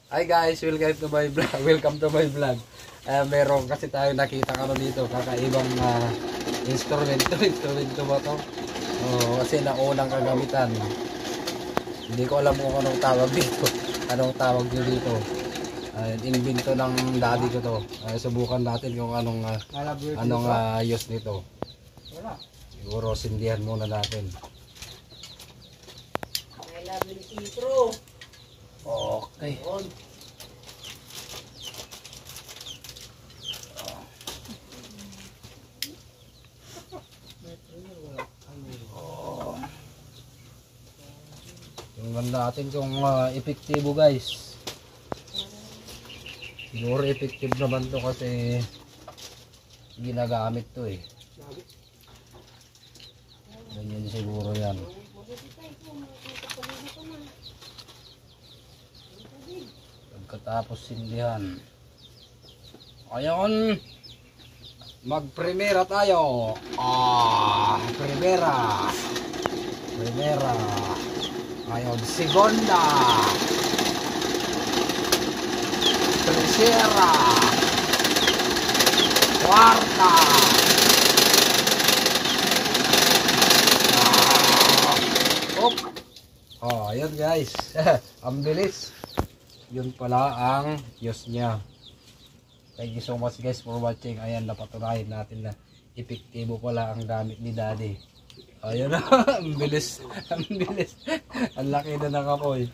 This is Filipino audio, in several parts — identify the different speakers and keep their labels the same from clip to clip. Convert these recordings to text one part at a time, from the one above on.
Speaker 1: Hi guys, welcome to my vlog. Welcome to my vlog. Meron kasi tayo nakita ano dito, kakaibang instrumento ba to? Oh, kasi naunang kagamitan. Hindi ko alam kung anong tawag dito. Anong tawag nyo dito? Invento ng daddy ko to. Subukan natin kung anong use nito. Siguro sindihan muna natin. Okay. Tingnan natin kung epektibo guys. Siguro effective naman to kasi ginagamit to eh. Ganyan siguro yan. Pagkatapos sindihan. Ayun. Mag-primera tayo. Primera. Ayun, segunda. Tercera. Cuarta. Ayun guys. Ang bilis. Yun pala ang use niya. Thank you so much guys for watching. Ayan, napatunayan natin na epektibo pala ang gamit ni daddy. Ayan na. Ang bilis. Ang laki na ng apoy.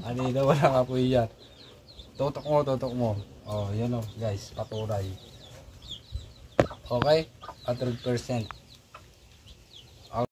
Speaker 1: Anina walang apoy yan. Tutok mo. Yan o guys, patunay. Okay, 100%.